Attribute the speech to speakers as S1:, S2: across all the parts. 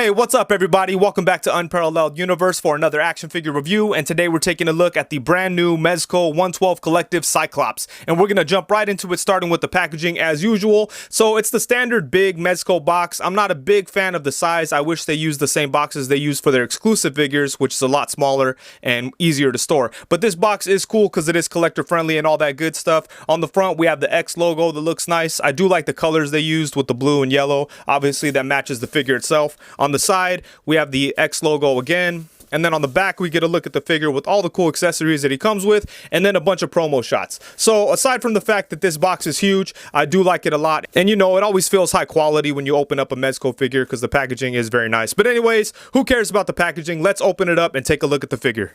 S1: Hey, what's up everybody? Welcome back to Unparalleled Universe for another action figure review, and today we're taking a look at the brand new Mezco 112 Collective Cyclops, and we're gonna jump right into it, starting with the packaging as usual. So it's the standard big Mezco box. I'm not a big fan of the size. I wish they used the same boxes they use for their exclusive figures, which is a lot smaller and easier to store. But this box is cool because it is collector friendly and all that good stuff. On the front we have the X logo that looks nice. I do like the colors they used with the blue and yellow. Obviously that matches the figure itself. On the side, we have the X logo again. And then on the back, we get a look at the figure with all the cool accessories that he comes with, and then a bunch of promo shots. So aside from the fact that this box is huge, I do like it a lot. And you know, it always feels high quality when you open up a Mezco figure because the packaging is very nice. But anyways, who cares about the packaging? Let's open it up and take a look at the figure.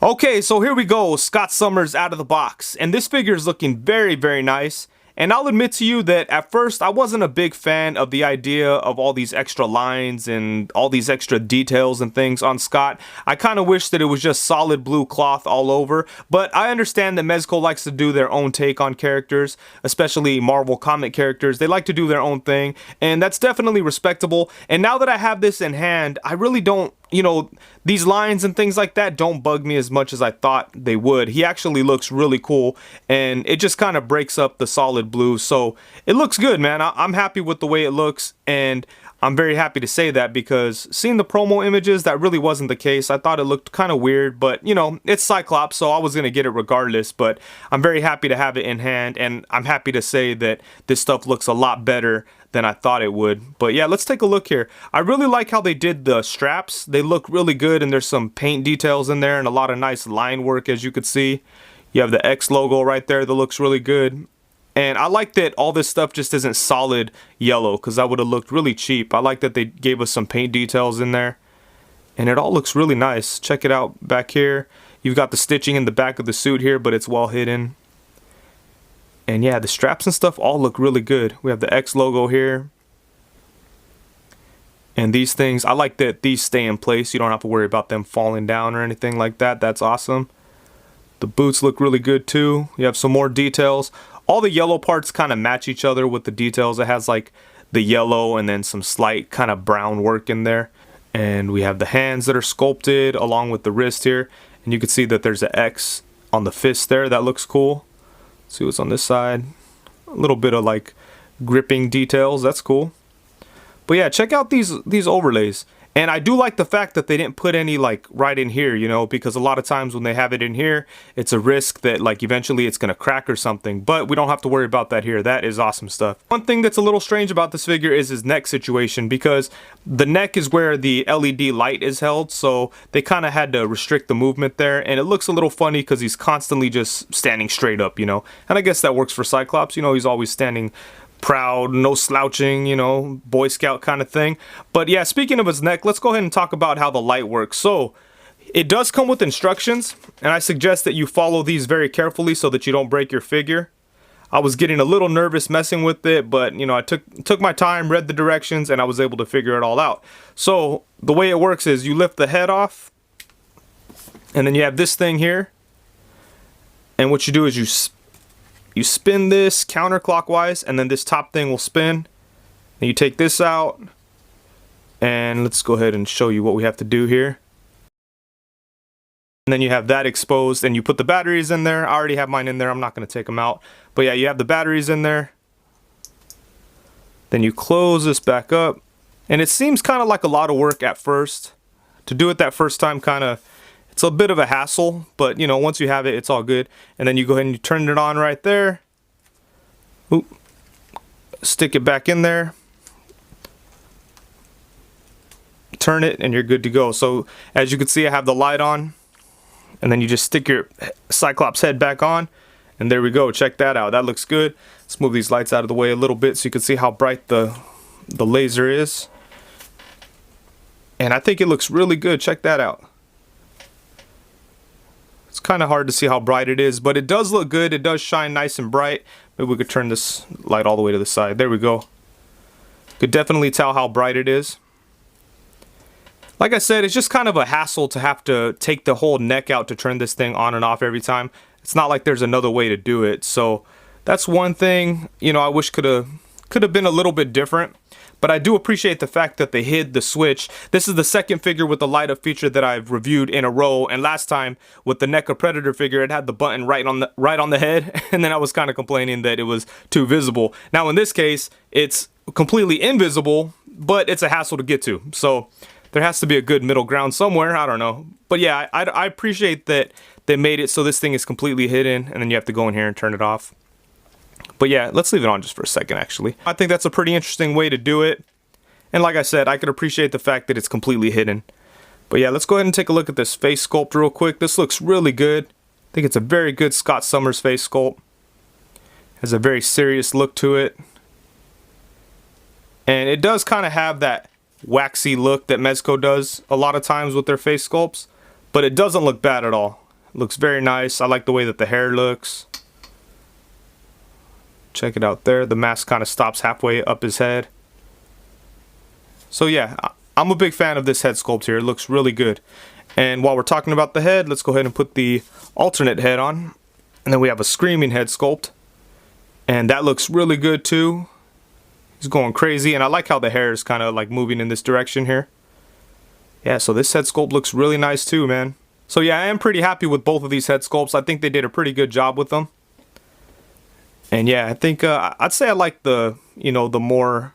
S1: Okay, so here we go. Scott Summers out of the box. And this figure is looking very, very nice. And I'll admit to you that at first I wasn't a big fan of the idea of all these extra lines and all these extra details and things on Scott. I kind of wish that it was just solid blue cloth all over, but I understand that Mezco likes to do their own take on characters, especially Marvel comic characters. They like to do their own thing, and that's definitely respectable. And now that I have this in hand, I really don't, you know, these lines and things like that don't bug me as much as I thought they would. He actually looks really cool, and it just kind of breaks up the solid blue, so it looks good, man. I'm happy with the way it looks, and I'm very happy to say that because seeing the promo images, that really wasn't the case. I thought it looked kind of weird, but you know, it's Cyclops, so I was gonna get it regardless. But I'm very happy to have it in hand, and I'm happy to say that this stuff looks a lot better than I thought it would. But yeah, let's take a look here. I really like how they did the straps. They look really good, and there's some paint details in there and a lot of nice line work, as you could see. You have the X logo right there that looks really good. And I like that all this stuff just isn't solid yellow because that would have looked really cheap. I like that they gave us some paint details in there. And it all looks really nice. Check it out back here. You've got the stitching in the back of the suit here, but it's well hidden. And yeah, the straps and stuff all look really good. We have the X logo here. And these things, I like that these stay in place. You don't have to worry about them falling down or anything like that. That's awesome. The boots look really good too. You have some more details. All the yellow parts kind of match each other with the details. It has like the yellow and then some slight kind of brown work in there. And we have the hands that are sculpted along with the wrist here. And you can see that there's an X on the fist there. That looks cool. Let's see what's on this side. A little bit of like gripping details. That's cool. But yeah, check out these overlays. And I do like the fact that they didn't put any like right in here, you know, because a lot of times when they have it in here, it's a risk that like eventually it's going to crack or something. But we don't have to worry about that here. That is awesome stuff. One thing that's a little strange about this figure is his neck situation, because the neck is where the LED light is held. So they kind of had to restrict the movement there. And it looks a little funny because he's constantly just standing straight up, you know. And I guess that works for Cyclops. You know, he's always standing proud, no slouching, you know, Boy Scout kind of thing. But yeah, speaking of his neck, let's go ahead and talk about how the light works. So it does come with instructions, and I suggest that you follow these very carefully so that you don't break your figure. I was getting a little nervous messing with it, but you know, I took my time, read the directions, and I was able to figure it all out. So the way it works is you lift the head off, and then you have this thing here, and what you do is you spin this counterclockwise, and then this top thing will spin. Then you take this out, and let's go ahead and show you what we have to do here. And then you have that exposed, and you put the batteries in there. I already have mine in there. I'm not going to take them out. But yeah, you have the batteries in there. Then you close this back up. And it seems kind of like a lot of work at first. To do it that first time, it's a bit of a hassle, but you know, once you have it, it's all good. And then you go ahead and you turn it on right there. Oop. Stick it back in there. Turn it and you're good to go. So as you can see, I have the light on. And then you just stick your Cyclops head back on. And there we go. Check that out. That looks good. Let's move these lights out of the way a little bit so you can see how bright the laser is. And I think it looks really good. Check that out. It's kind of hard to see how bright it is, but it does look good. It does shine nice and bright. Maybe we could turn this light all the way to the side. There we go. Could definitely tell how bright it is. Like I said, it's just kind of a hassle to have to take the whole neck out to turn this thing on and off every time. It's not like there's another way to do it. So that's one thing, you know, I wish could have been a little bit different. but I do appreciate the fact that they hid the switch. This is the second figure with the light up feature that I've reviewed in a row, and last time with the NECA Predator figure, it had the button right on the head, and then I was kind of complaining that it was too visible. Now in this case, it's completely invisible, but it's a hassle to get to. So there has to be a good middle ground somewhere. I don't know. But yeah, I appreciate that they made it so this thing is completely hidden, and then you have to go in here and turn it off. But yeah, let's leave it on just for a second, actually. I think that's a pretty interesting way to do it. And like I said, I could appreciate the fact that it's completely hidden. But yeah, let's go ahead and take a look at this face sculpt real quick. This looks really good. I think it's a very good Scott Summers face sculpt. Has a very serious look to it. And it does kind of have that waxy look that Mezco does a lot of times with their face sculpts. But it doesn't look bad at all. It looks very nice. I like the way that the hair looks. Check it out there. The mask kind of stops halfway up his head. So yeah, I'm a big fan of this head sculpt here. It looks really good. And while we're talking about the head, let's go ahead and put the alternate head on. And then we have a screaming head sculpt. And that looks really good too. He's going crazy. And I like how the hair is kind of like moving in this direction here. Yeah, so this head sculpt looks really nice too, man. So yeah, I am pretty happy with both of these head sculpts. I think they did a pretty good job with them. And yeah, I think I'd say I like the, you know, the more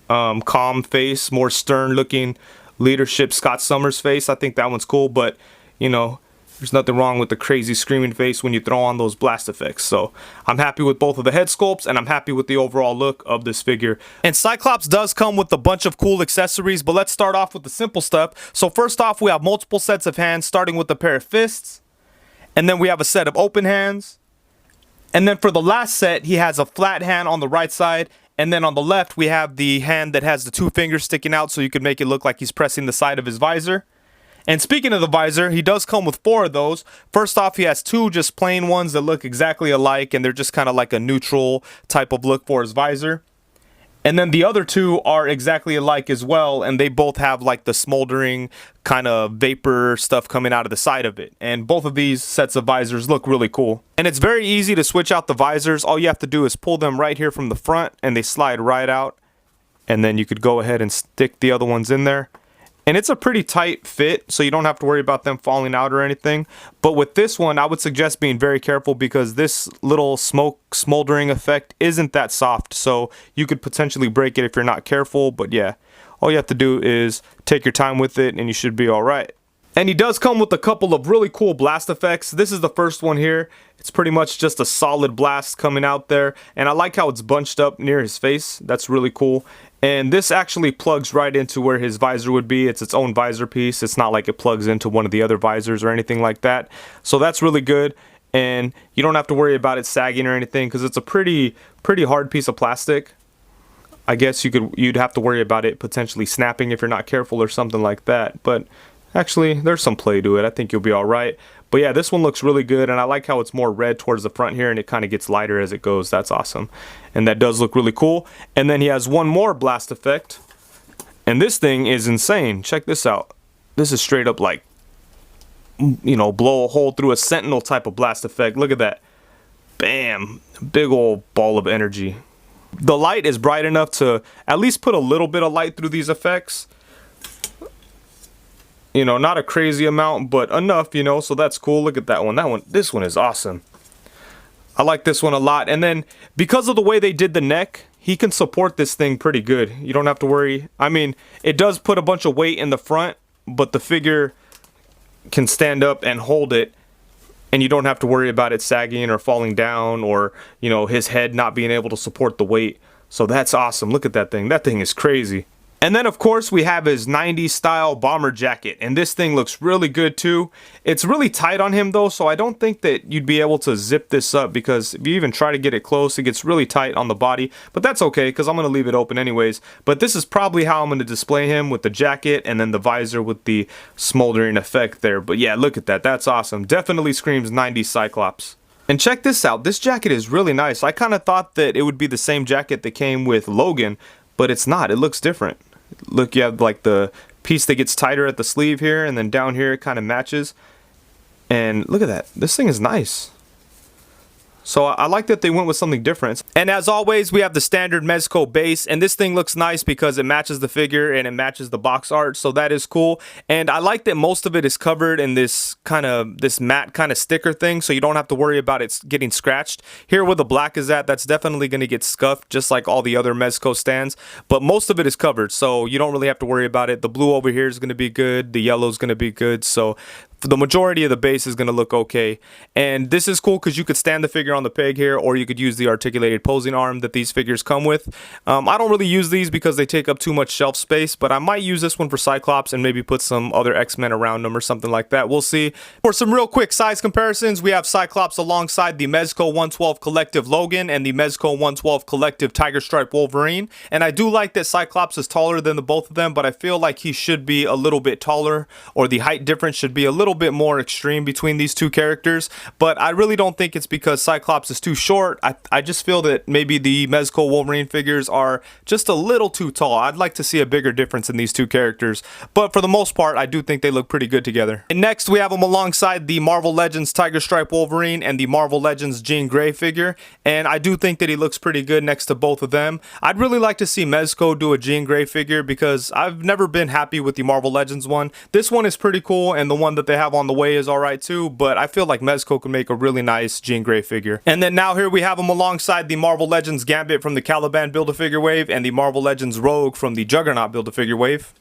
S1: calm face, more stern looking leadership Scott Summers face. I think that one's cool, but you know, there's nothing wrong with the crazy screaming face when you throw on those blast effects. So I'm happy with both of the head sculpts, and I'm happy with the overall look of this figure. And Cyclops does come with a bunch of cool accessories, but let's start off with the simple stuff. So first off, we have multiple sets of hands, starting with a pair of fists, and then we have a set of open hands. And then for the last set, he has a flat hand on the right side, and then on the left, we have the hand that has the two fingers sticking out, so you could make it look like he's pressing the side of his visor. And speaking of the visor, he does come with 4 of those. First off, he has 2 just plain ones that look exactly alike, and they're just kind of like a neutral type of look for his visor. And then the other 2 are exactly alike as well, and they both have like the smoldering kind of vapor stuff coming out of the side of it. And both of these sets of visors look really cool. And it's very easy to switch out the visors. All you have to do is pull them right here from the front, and they slide right out. And then you could go ahead and stick the other ones in there. And it's a pretty tight fit, so you don't have to worry about them falling out or anything. But with this one, I would suggest being very careful, because this little smoke smoldering effect isn't that soft. So you could potentially break it if you're not careful. But yeah, all you have to do is take your time with it, and you should be all right. And he does come with a couple of really cool blast effects. This is the first one here. It's pretty much just a solid blast coming out there. And I like how it's bunched up near his face. That's really cool. And this actually plugs right into where his visor would be. It's its own visor piece. It's not like it plugs into one of the other visors or anything like that. So that's really good. And you don't have to worry about it sagging or anything, because it's a pretty hard piece of plastic. I guess you'd have to worry about it potentially snapping if you're not careful or something like that. But actually, there's some play to it. I think you'll be all right. But yeah, this one looks really good, and I like how it's more red towards the front here, and it kind of gets lighter as it goes. That's awesome. And that does look really cool. And then he has one more blast effect, and this thing is insane. Check this out. This is straight up like, you know, blow a hole through a sentinel type of blast effect. Look at that. Bam. Big old ball of energy. The light is bright enough to at least put a little bit of light through these effects. You know, not a crazy amount, but enough, you know, so that's cool. Look at that one. This one is awesome. I like this one a lot. And then because of the way they did the neck, he can support this thing pretty good. You don't have to worry. I mean, it does put a bunch of weight in the front, but the figure can stand up and hold it, and you don't have to worry about it sagging or falling down, or, you know, his head not being able to support the weight. So that's awesome. Look at that thing. That thing is crazy. And then, of course, we have his 90s style bomber jacket, and this thing looks really good too. It's really tight on him though, so I don't think that you'd be able to zip this up, because if you even try to get it close, it gets really tight on the body. But that's okay, because I'm going to leave it open anyways. But this is probably how I'm going to display him, with the jacket and then the visor with the smoldering effect there. But yeah, look at that. That's awesome. Definitely screams 90s Cyclops. And check this out. This jacket is really nice. I kind of thought that it would be the same jacket that came with Logan, but it's not. It looks different. Look, you have like the piece that gets tighter at the sleeve here, and then down here it kind of matches. And look at that. This thing is nice. So I like that they went with something different. And as always, we have the standard Mezco base, and this thing looks nice because it matches the figure and it matches the box art, so that is cool. And I like that most of it is covered in this matte kind of sticker thing, so you don't have to worry about it getting scratched. Here where the black is at, that's definitely going to get scuffed just like all the other Mezco stands, but most of it is covered, so you don't really have to worry about it. The blue over here is going to be good, the yellow is going to be good, so the majority of the base is going to look okay. And this is cool because you could stand the figure on the peg here, or you could use the articulated posing arm that these figures come with. I don't really use these because they take up too much shelf space, but I might use this one for Cyclops and maybe put some other X-Men around them or something like that. We'll see. For some real quick size comparisons, we have Cyclops alongside the Mezco 112 Collective Logan and the Mezco 112 Collective Tiger Stripe Wolverine. And I do like that Cyclops is taller than the both of them, but I feel like he should be a little bit taller, or the height difference should be a little bit more extreme between these two characters. But I really don't think it's because Cyclops is too short. I just feel that maybe the Mezco Wolverine figures are just a little too tall. I'd like to see a bigger difference in these two characters, but for the most part I do think they look pretty good together. And next we have them alongside the Marvel Legends Tiger Stripe Wolverine and the Marvel Legends Jean Grey figure, and I do think that he looks pretty good next to both of them. I'd really like to see Mezco do a Jean Grey figure because I've never been happy with the Marvel Legends one. This one is pretty cool, and the one that they have on the way is alright too, but I feel like Mezco can make a really nice Jean Grey figure. And then now here we have them alongside the Marvel Legends Gambit from the Caliban Build-A-Figure wave and the Marvel Legends Rogue from the Juggernaut Build-A-Figure wave.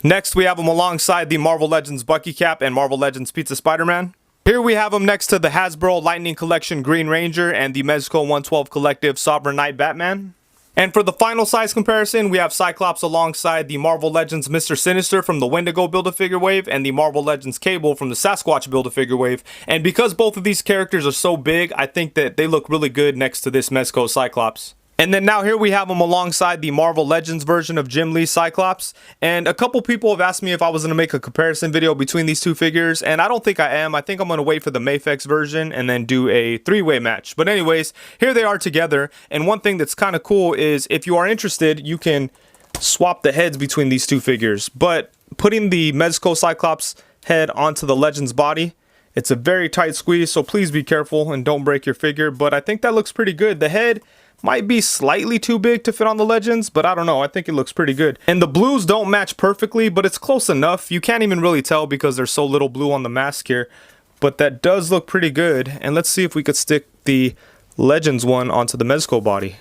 S1: Next we have them alongside the Marvel Legends Bucky Cap and Marvel Legends Pizza Spider-Man. Here we have them next to the Hasbro Lightning Collection Green Ranger and the Mezco 112 Collective Sovereign Knight Batman. And for the final size comparison, we have Cyclops alongside the Marvel Legends Mr. Sinister from the Wendigo Build-A-Figure wave and the Marvel Legends Cable from the Sasquatch Build-A-Figure wave. And because both of these characters are so big, I think that they look really good next to this Mezco Cyclops. And then now here we have them alongside the Marvel Legends version of Jim Lee's Cyclops. And a couple people have asked me if I was going to make a comparison video between these two figures, and I don't think I am. I think I'm going to wait for the Mafex version and then do a three-way match. But anyways, here they are together, and one thing that's kind of cool is if you are interested, you can swap the heads between these two figures. But putting the Mezco Cyclops head onto the Legends body, it's a very tight squeeze, so please be careful and don't break your figure. But I think that looks pretty good. The head might be slightly too big to fit on the Legends, but I don't know, I think it looks pretty good. And the blues don't match perfectly, but it's close enough. You can't even really tell because there's so little blue on the mask here, but that does look pretty good. And let's see if we could stick the Legends one onto the Mezco body.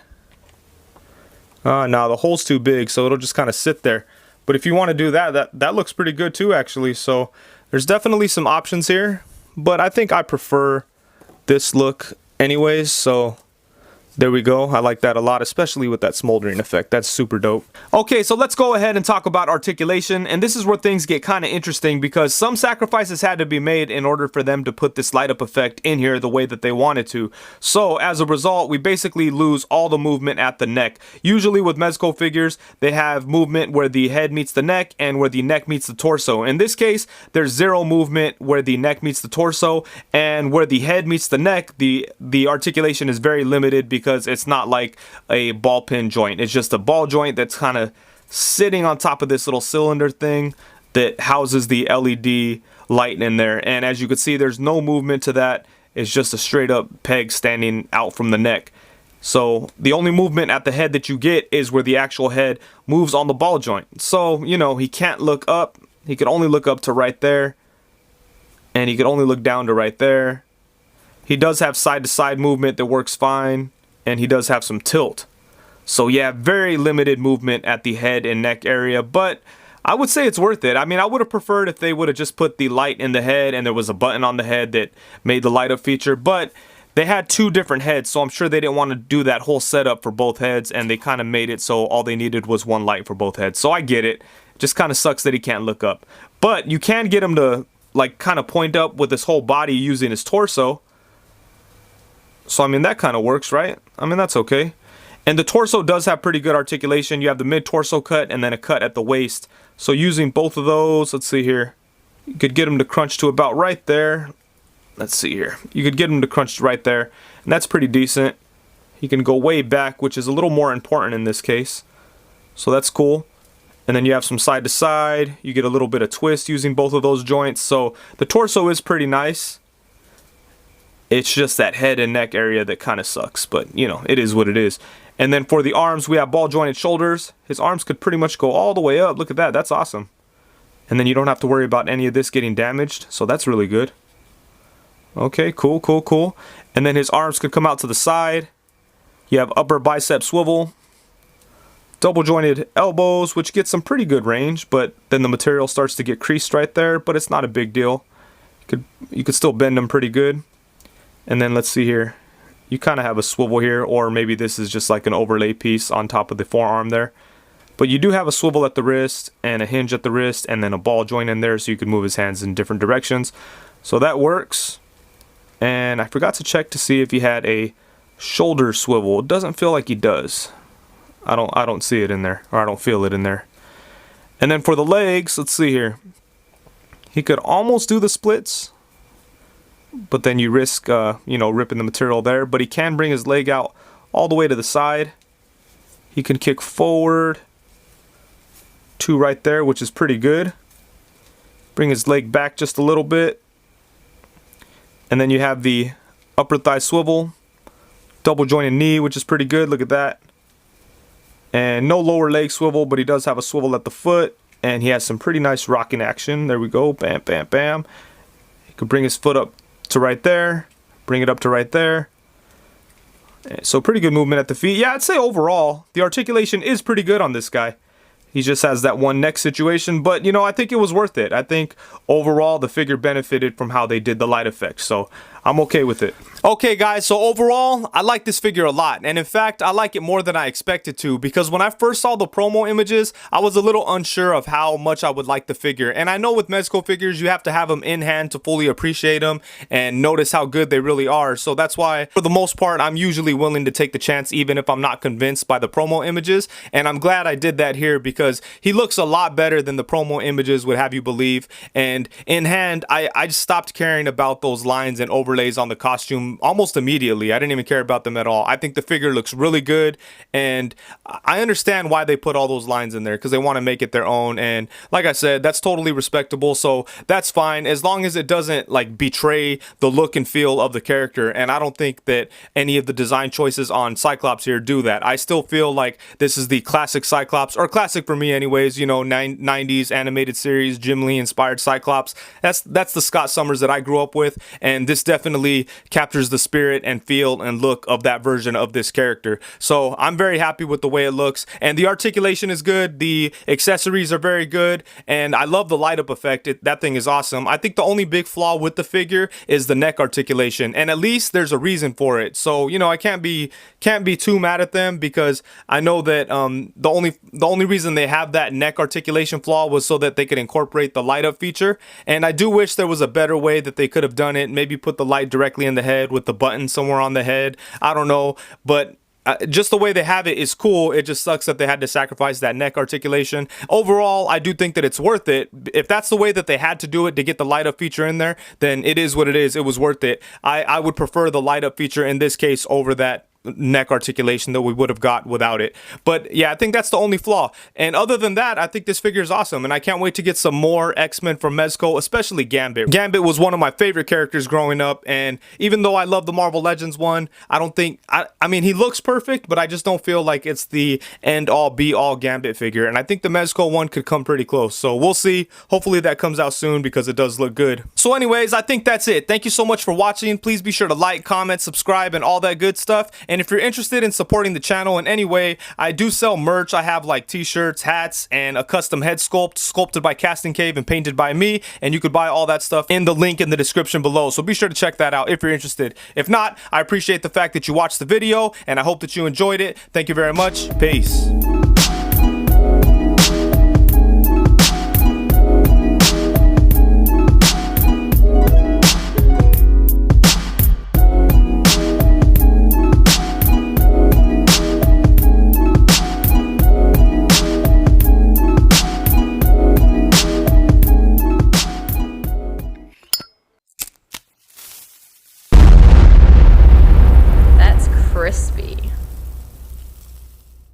S1: No, the hole's too big, so it'll just kind of sit there. But if you want to do that looks pretty good too, actually. So there's definitely some options here, but I think I prefer this look anyways, so there we go. I like that a lot, especially with that smoldering effect. That's super dope. Okay, so let's go ahead and talk about articulation. And this is where things get kind of interesting because some sacrifices had to be made in order for them to put this light up effect in here the way that they wanted to. So as a result, we basically lose all the movement at the neck. Usually with Mezco figures, they have movement where the head meets the neck and where the neck meets the torso. In this case, there's zero movement where the neck meets the torso, and where the head meets the neck, the articulation is very limited because it's not like a ball pin joint. It's just a ball joint that's kind of sitting on top of this little cylinder thing that houses the LED light in there. And as you can see, there's no movement to that. It's just a straight up peg standing out from the neck. So the only movement at the head that you get is where the actual head moves on the ball joint. So, you know, he can't look up. He can only look up to right there. And he can only look down to right there. He does have side-to-side movement that works fine. And he does have some tilt. So yeah, very limited movement at the head and neck area, but I would say it's worth it. I mean, I would have preferred if they would have just put the light in the head and there was a button on the head that made the light up feature, but they had two different heads, so I'm sure they didn't want to do that whole setup for both heads, and they kind of made it so all they needed was one light for both heads. So I get it. Just kind of sucks that he can't look up. But you can get him to like kind of point up with his whole body using his torso. So, I mean, that kind of works, right? I mean, that's okay. And the torso does have pretty good articulation. You have the mid-torso cut and then a cut at the waist. So using both of those, let's see here. You could get them to crunch to about right there. Let's see here. You could get them to crunch right there. And that's pretty decent. He can go way back, which is a little more important in this case. So that's cool. And then you have some side to side. You get a little bit of twist using both of those joints. So the torso is pretty nice. It's just that head and neck area that kind of sucks, but you know, it is what it is. And then for the arms, we have ball jointed shoulders. His arms could pretty much go all the way up. Look at that, that's awesome. And then you don't have to worry about any of this getting damaged, so that's really good. Okay, cool, cool, cool. And then his arms could come out to the side. You have upper bicep swivel. Double jointed elbows, which gets some pretty good range, but then the material starts to get creased right there, but it's not a big deal. You could still bend them pretty good. And then let's see here. You kind of have a swivel here, or maybe this is just like an overlay piece on top of the forearm there. But you do have a swivel at the wrist and a hinge at the wrist and then a ball joint in there so you can move his hands in different directions. So that works. And I forgot to check to see if he had a shoulder swivel. It doesn't feel like he does. I don't see it in there, or I don't feel it in there. And then for the legs, let's see here. He could almost do the splits, but then you risk, you know, ripping the material there. But he can bring his leg out all the way to the side. He can kick forward to right there, which is pretty good. Bring his leg back just a little bit. And then you have the upper thigh swivel, double jointed knee, which is pretty good. Look at that. And no lower leg swivel, but he does have a swivel at the foot. And he has some pretty nice rocking action. There we go. Bam, bam, bam. He could bring his foot up to right there. Bring it up to right there. So pretty good movement at the feet. Yeah, I'd say overall, the articulation is pretty good on this guy. He just has that one neck situation, but you know, I think it was worth it. I think overall the figure benefited from how they did the light effects, so I'm okay with it. Okay guys, so overall, I like this figure a lot, and in fact, I like it more than I expected to, because when I first saw the promo images, I was a little unsure of how much I would like the figure, and I know with Mezco figures, you have to have them in hand to fully appreciate them and notice how good they really are, so that's why, for the most part, I'm usually willing to take the chance even if I'm not convinced by the promo images, and I'm glad I did that here because he looks a lot better than the promo images would have you believe, and in hand, I just stopped caring about those lines and overlays on the costume almost immediately. I didn't even care about them at all. I think the figure looks really good, and I understand why they put all those lines in there, because they want to make it their own, and like I said, that's totally respectable, so that's fine as long as it doesn't like betray the look and feel of the character, and I don't think that any of the design choices on Cyclops here do that. I still feel like this is the classic Cyclops, or classic for me anyways, you know, 90s animated series, Jim Lee inspired Cyclops. That's the Scott Summers that I grew up with, and this definitely captures the spirit and feel and look of that version of this character. So I'm very happy with the way it looks, and the articulation is good, the accessories are very good, and I love the light up effect. That thing is awesome. I think the only big flaw with the figure is the neck articulation, and at least there's a reason for it. So you know, I can't be too mad at them, because I know that the only reason they have that neck articulation flaw was so that they could incorporate the light up feature, and I do wish there was a better way that they could have done it. Maybe put the light directly in the head with the button somewhere on the head. I don't know, but just the way they have it is cool. It just sucks that they had to sacrifice that neck articulation. Overall, I do think that it's worth it. If that's the way that they had to do it to get the light up feature in there, then it is what it is. It was worth it. I would prefer the light up feature in this case over that neck articulation that we would have got without it. But yeah, I think that's the only flaw. And other than that, I think this figure is awesome, and I can't wait to get some more X-Men from Mezco, especially Gambit. Gambit was one of my favorite characters growing up, and even though I love the Marvel Legends one, I don't think, I mean, he looks perfect, but I just don't feel like it's the end-all be-all Gambit figure, and I think the Mezco one could come pretty close. So we'll see. Hopefully that comes out soon, because it does look good. So anyways, I think that's it. Thank you so much for watching. Please be sure to like, comment, subscribe, and all that good stuff. And if you're interested in supporting the channel in any way, I do sell merch. I have like t-shirts, hats, and a custom head sculpt sculpted by Casting Cave and painted by me, and you could buy all that stuff in the link in the description below, so be sure to check that out if you're interested. If not, I appreciate the fact that you watched the video, and I hope that you enjoyed it. Thank you very much. Peace.